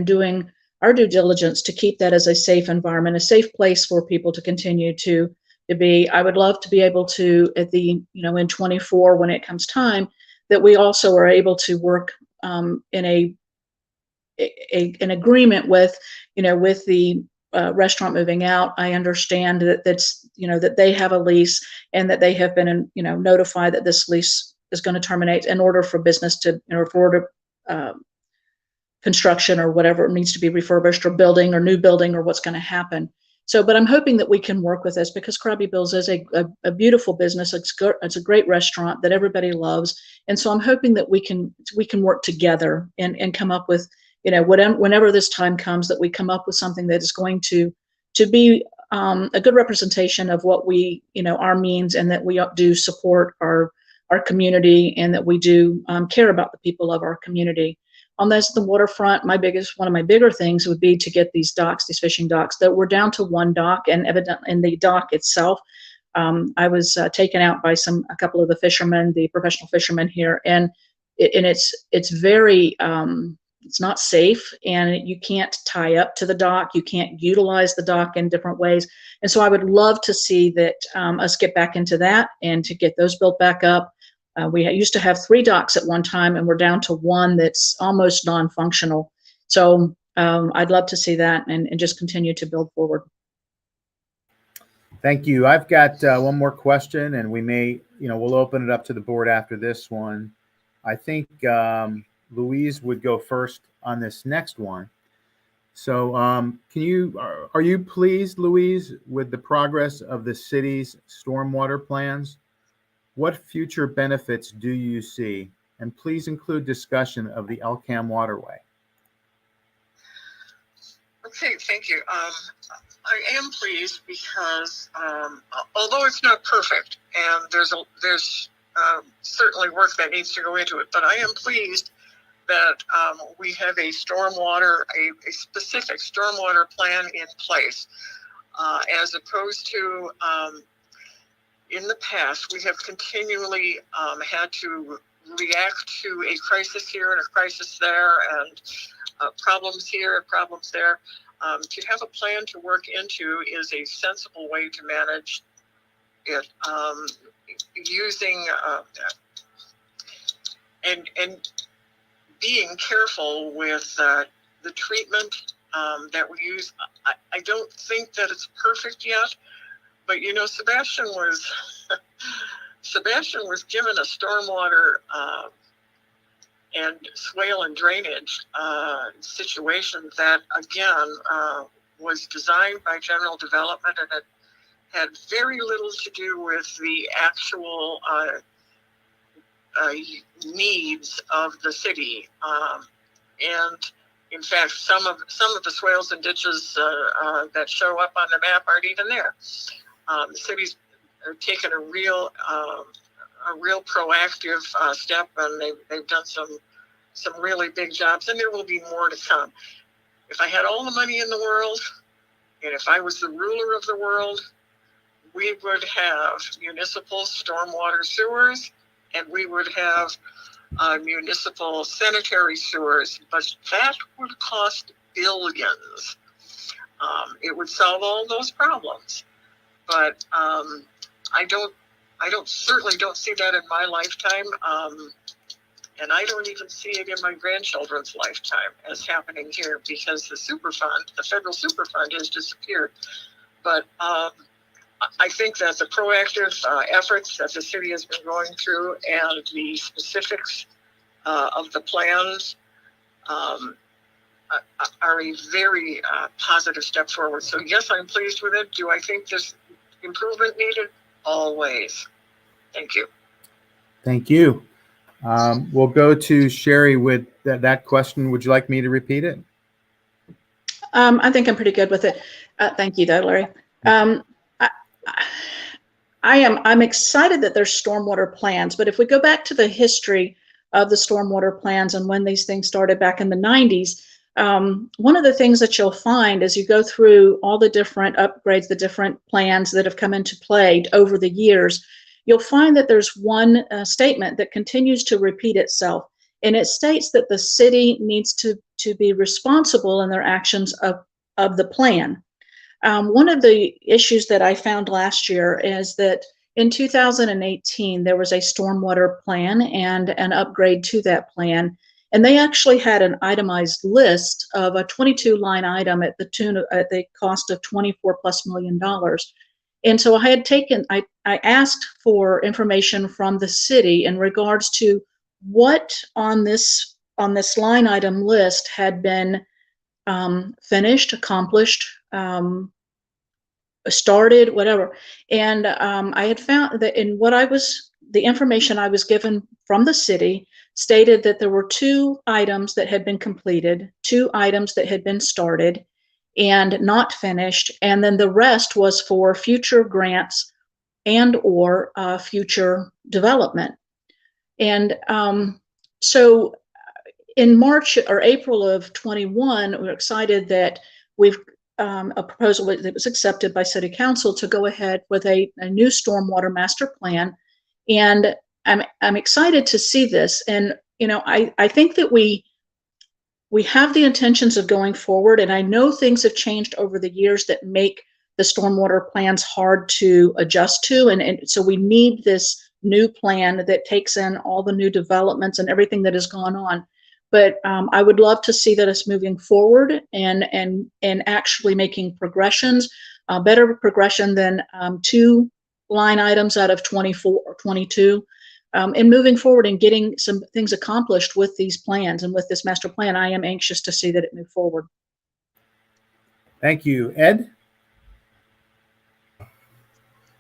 S4: doing our due diligence to keep that as a safe environment, a safe place for people to continue to be. I would love to be able to, at the, in 24, when it comes time, that we also are able to work in an agreement with, with the restaurant moving out. I understand that they have a lease and that they have been, notified that this lease is going to terminate in order for business to, for construction or whatever needs to be refurbished or building or new building or what's going to happen. So, but I'm hoping that we can work with this, because Krabby Bill's is a beautiful business. It's a great restaurant that everybody loves. And so I'm hoping that we can work together and come up with, whenever this time comes, that we come up with something that is going to be a good representation of what we, our means, and that we do support our community, and that we do care about the people of our community. On the waterfront, one of my bigger things would be to get these fishing docks, that we're down to one dock, and evidently in the dock itself, I was taken out by a couple of the fishermen, the professional fishermen here, and it's very, it's not safe, and you can't tie up to the dock. You can't utilize the dock in different ways. And so I would love to see that us get back into that and to get those built back up. We used to have 3 docks at one time, and we're down to 1 that's almost non-functional. So I'd love to see that and just continue to build forward.
S1: Thank you. I've got one more question, and we may, we'll open it up to the board after this one. I think Louise would go first on this next one. So are you pleased, Louise, with the progress of the city's stormwater plans? What future benefits do you see? And please include discussion of the Elkham waterway.
S3: Okay, thank you. I am pleased because although it's not perfect and there's certainly work that needs to go into it, but I am pleased that we have a specific stormwater plan in place, as opposed to in the past, we have continually had to react to a crisis here and a crisis there, and problems here and problems there. To have a plan to work into is a sensible way to manage it, using and being careful with the treatment that we use. I don't think that it's perfect yet, but Sebastian was given a stormwater and swale and drainage situation that again was designed by general development, and it had very little to do with the actual needs of the city. And in fact, some of the swales and ditches that show up on the map aren't even there. The city's taken a real proactive step, and they've done some really big jobs, and there will be more to come. If I had all the money in the world, and if I was the ruler of the world, we would have municipal stormwater sewers, and we would have municipal sanitary sewers, but that would cost billions. It would solve all those problems, but I certainly don't see that in my lifetime, and I don't even see it in my grandchildren's lifetime as happening here, because the federal Superfund has disappeared. But I think that the proactive efforts that the city has been going through and the specifics of the plans are a very positive step forward. So yes, I'm pleased with it. Do I think there's improvement needed? Always. Thank you.
S1: Thank you. We'll go to Sherrie with that question. Would you like me to repeat it?
S4: I think I'm pretty good with it. Thank you, though, Larry. I'm excited that there's stormwater plans, but if we go back to the history of the stormwater plans and when these things started back in the 90s, one of the things that you'll find as you go through all the different upgrades, the different plans that have come into play over the years, you'll find that there's one statement that continues to repeat itself, and it states that the city needs to be responsible in their actions of the plan. One of the issues that I found last year is that in 2018, there was a stormwater plan and an upgrade to that plan. And they actually had an itemized list of a 22-line item at the cost of $24+ million. And so I asked for information from the city in regards to what on this line item list had been finished, accomplished, started, whatever. And I had found that the information I was given from the city stated that there were 2 items that had been completed, 2 items that had been started and not finished, and then the rest was for future grants and or future development. And so in March or April of 21, we're excited that we've a proposal that was accepted by City Council to go ahead with a new stormwater master plan. And I'm excited to see this. And, I think that we we have the intentions of going forward, and I know things have changed over the years that make the stormwater plans hard to adjust to, and so we need this new plan that takes in all the new developments and everything that has gone on. But I would love to see that us moving forward and actually making progressions, better progression than 2 line items out of 24 or 22. And moving forward and getting some things accomplished with these plans and with this master plan. I am anxious to see that it move forward.
S1: Thank you. Ed?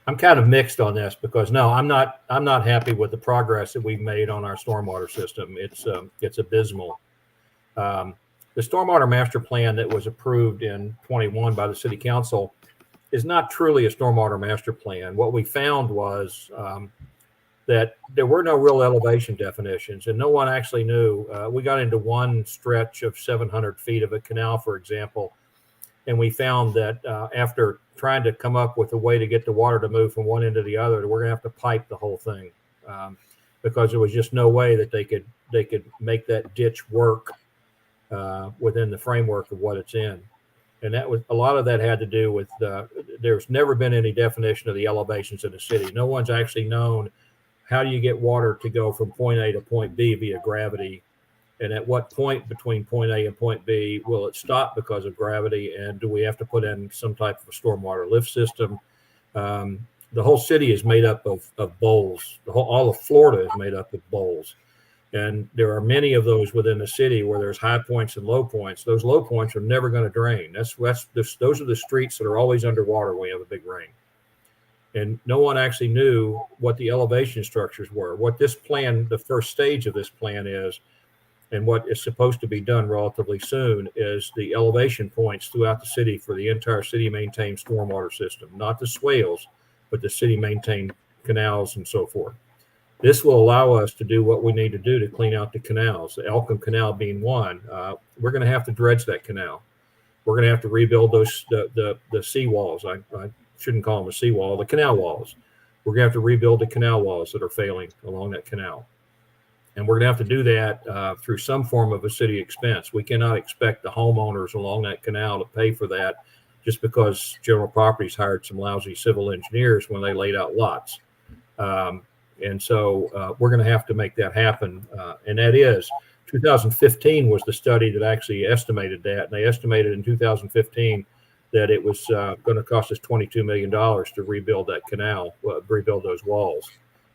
S2: I'm kind of mixed on this because no, I'm not happy with the progress that we've made on our stormwater system. It's abysmal. The stormwater master plan that was approved in 21 by the city council is not truly a stormwater master plan. What we found was that there were no real elevation definitions, and no one actually knew. We got into one stretch of 700 feet of a canal, for example, and we found that after trying to come up with a way to get the water to move from one end to the other, we're going to have to pipe the whole thing because there was just no way that they could make that ditch work within the framework of what it's in. And that was a lot of that had to do with there's never been any definition of the elevations in the city. No one's actually known how do you get water to go from point A to point B via gravity, and at what point between point A and point B will it stop because of gravity, and do we have to put in some type of a stormwater lift system? The whole city is made up of bowls. All of Florida is made up of bowls. And there are many of those within the city where there's high points and low points. Those low points are never going to drain. Those are the streets that are always underwater when we have a big rain. And no one actually knew what the elevation structures were. What this plan, the first stage of this plan is, and what is supposed to be done relatively soon, is the elevation points throughout the city for the entire city maintained stormwater system, not the swales, but the city maintained canals and so forth. This will allow us to do what we need to do to clean out the canals, the Elkham Canal being one. We're going to have to dredge that canal. We're going to have to rebuild those the seawalls. I shouldn't call them a seawall, the canal walls. We're going to have to rebuild the canal walls that are failing along that canal. And we're going to have to do that through some form of a city expense. We cannot expect the homeowners along that canal to pay for that just because General Properties hired some lousy civil engineers when they laid out lots. And so we're going to have to make that happen. And that is 2015 was the study that actually estimated that. And they estimated in 2015 that it was going to cost us $22 million to rebuild that canal, rebuild those walls.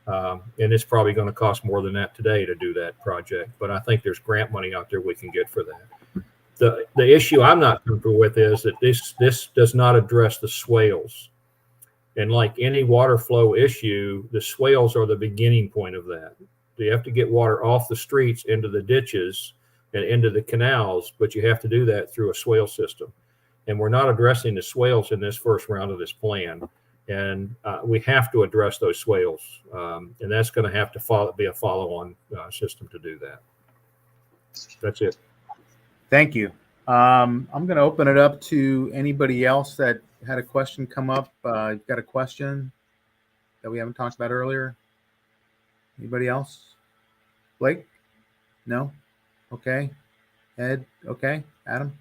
S2: And it's probably going to cost more than that today to do that project. But I think there's grant money out there we can get for that. The issue I'm not comfortable with is that this does not address the swales. And like any water flow issue, the swales are the beginning point of that. You have to get water off the streets into the ditches and into the canals, but you have to do that through a swale system. And we're not addressing the swales in this first round of this plan. And we have to address those swales. And that's going to have to be a follow-on system to do that. That's it.
S1: Thank you. I'm going to open it up to anybody else that had a question come up. You've got a question that we haven't talked about earlier? Anybody else? Blake? No? Okay. Ed? Okay. Adam?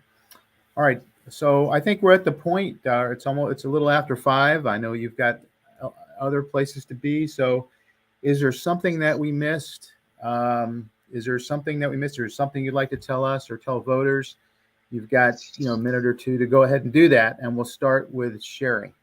S1: All right. So I think we're at the point. It's a little after 5. I know you've got other places to be. So is there something that we missed? Is there something you'd like to tell us or tell voters? You've got a minute or two to go ahead and do that, and we'll start with Sherrie.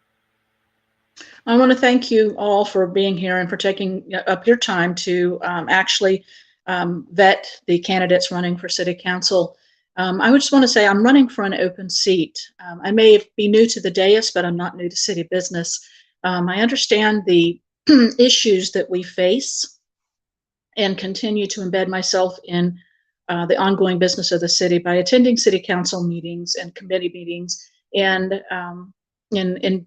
S4: I want to thank you all for being here and for taking up your time to actually vet the candidates running for city council. I would just want to say I'm running for an open seat. I may be new to the dais, but I'm not new to city business. I understand the issues that we face and continue to embed myself in the ongoing business of the city by attending city council meetings and committee meetings and in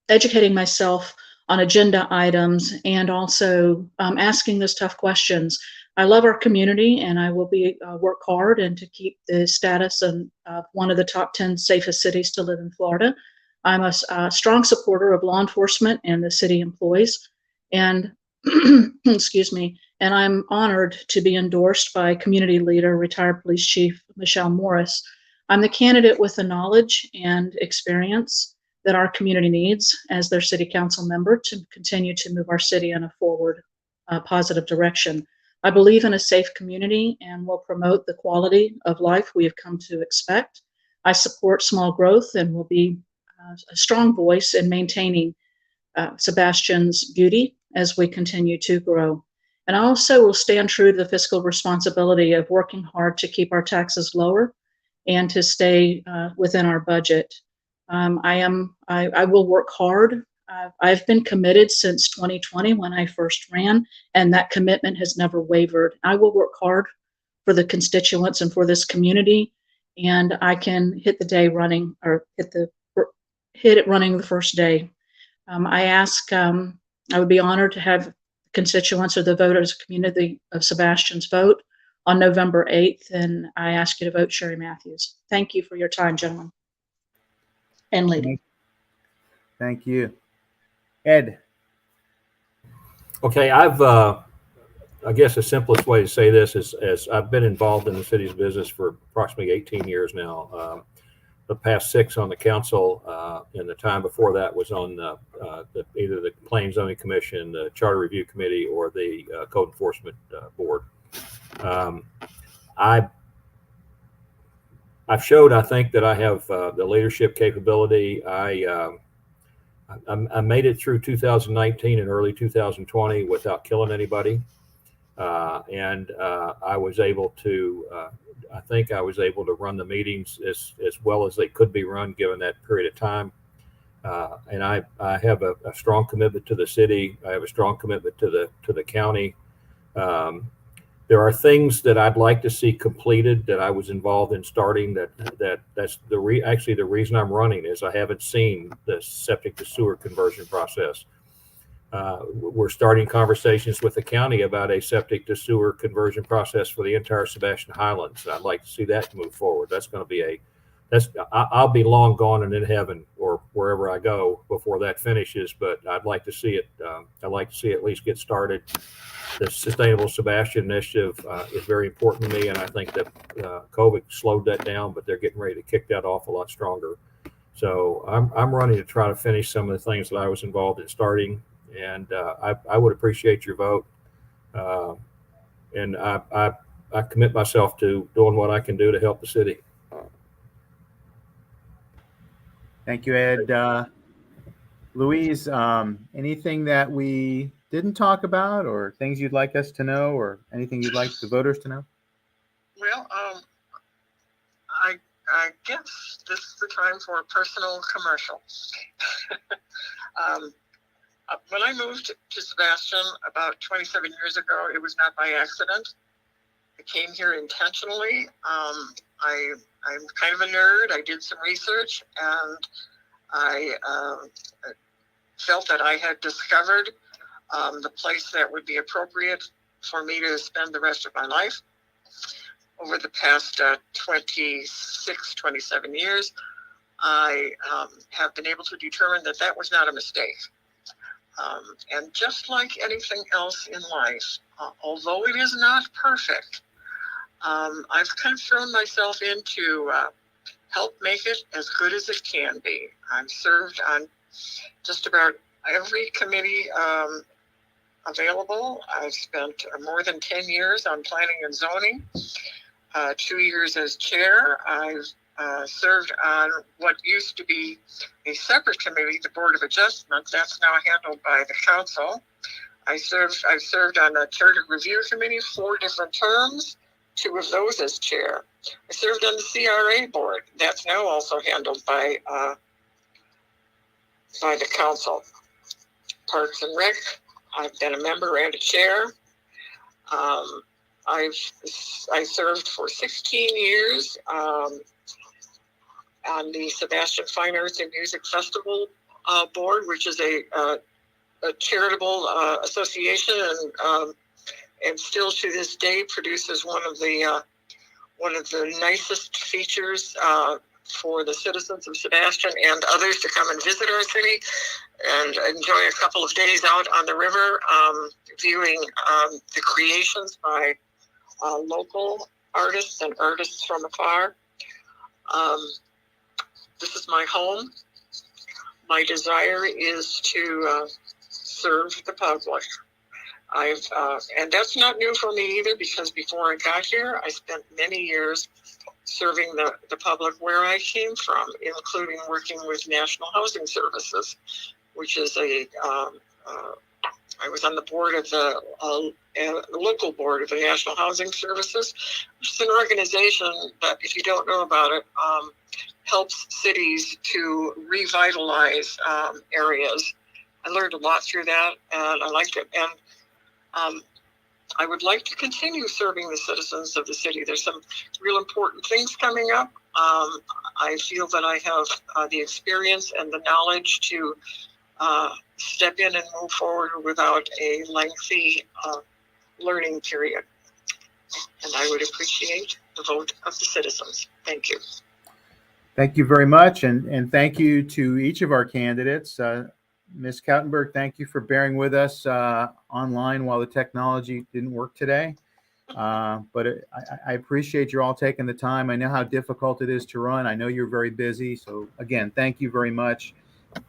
S4: educating myself on agenda items and also asking those tough questions. I love our community and I will work hard and to keep the status of one of the top 10 safest cities to live in Florida. I'm a strong supporter of law enforcement and the city employees and excuse me, and I'm honored to be endorsed by community leader, retired police chief Michelle Morris. I'm the candidate with the knowledge and experience that our community needs as their city council member to continue to move our city in a forward, positive direction. I believe in a safe community and will promote the quality of life we have come to expect. I support small growth and will be a strong voice in maintaining Sebastian's beauty as we continue to grow. And I also will stand true to the fiscal responsibility of working hard to keep our taxes lower and to stay within our budget. I will work hard. I've been committed since 2020 when I first ran, and that commitment has never wavered. I will work hard for the constituents and for this community, and I can hit the day running, or hit it running the first day. I would be honored to have constituents or the voters community of Sebastian's vote on November 8th, and I ask you to vote Sherrie Matthews. Thank you for your time, gentlemen and lady.
S1: Thank you. Ed.
S2: Okay, I guess the simplest way to say this is, as I've been involved in the city's business for approximately 18 years now. The past 6 on the council, and the time before that was on either the Planning and Zoning Commission, the Charter Review Committee, or the Code Enforcement Board. I've showed, I think, that I have the leadership capability. I made it through 2019 and early 2020 without killing anybody, and I was able to. I think I was able to run the meetings as well as they could be run given that period of time. And I have a strong commitment to the city. I have a strong commitment to the county. There are things that I'd like to see completed that I was involved in starting. That's actually the reason I'm running is I haven't seen the septic to sewer conversion process. We're starting conversations with the county about a septic to sewer conversion process for the entire Sebastian Highlands. I'd like to see that move forward. That's going to be I'll be long gone and in heaven or wherever I go before that finishes, but I'd like to see it. I'd like to see it at least get started. The Sustainable Sebastian Initiative is very important to me, and I think that COVID slowed that down, but they're getting ready to kick that off a lot stronger. So I'm running to try to finish some of the things that I was involved in starting. And I would appreciate your vote. And I commit myself to doing what I can do to help the city.
S1: Thank you, Ed. Louise, anything that we didn't talk about or things you'd like us to know or anything you'd like the voters to know?
S3: Well, I guess this is the time for a personal commercial. When I moved to Sebastian about 27 years ago, it was not by accident. I came here intentionally. I'm kind of a nerd. I did some research, and I felt that I had discovered the place that would be appropriate for me to spend the rest of my life. Over the past 27 years, I have been able to determine that that was not a mistake. And just like anything else in life, although it is not perfect, I've kind of thrown myself in to help make it as good as it can be. I've served on just about every committee available. I've spent more than 10 years on planning and zoning, 2 years as chair. I've served on what used to be a separate committee, the Board of Adjustment. That's now handled by the council. I've served on a Charter Review Committee 4 different terms, 2 of those as chair. I served on the CRA board. That's now also handled by the council. Parks and Rec, I've been a member and a chair. I served for 16 years on the Sebastian Fine Arts and Music Festival board, which is a charitable association, and still to this day produces one of the nicest features for the citizens of Sebastian and others to come and visit our city and enjoy a couple of days out on the river, viewing the creations by local artists and artists from afar. This is my home. My desire is to serve the public. And that's not new for me either, because before I got here, I spent many years serving the public where I came from, including working with National Housing Services, which is I was on the board of the local board of the National Housing Services, which is an organization that, if you don't know about it, helps cities to revitalize areas. I learned a lot through that, and I liked it. And I would like to continue serving the citizens of the city. There's some real important things coming up. I feel that I have the experience and the knowledge to step in and move forward without a lengthy learning period. And I would appreciate the vote of the citizens. Thank you.
S1: Thank you very much, and thank you to each of our candidates. Ms. Kautenburg, thank you for bearing with us online while the technology didn't work today. But I appreciate you all taking the time. I know how difficult it is to run. I know you're very busy. So again, thank you very much.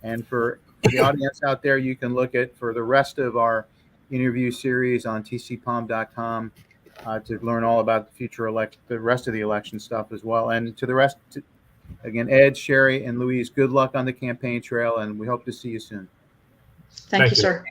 S1: And for the audience out there, you can look at for the rest of our interview series on TCPalm.com to learn all about the rest of the election stuff as well. And to the rest, again, Ed, Sherrie, and Louise, good luck on the campaign trail, and we hope to see you soon.
S4: Thank you,
S2: you.
S4: sir.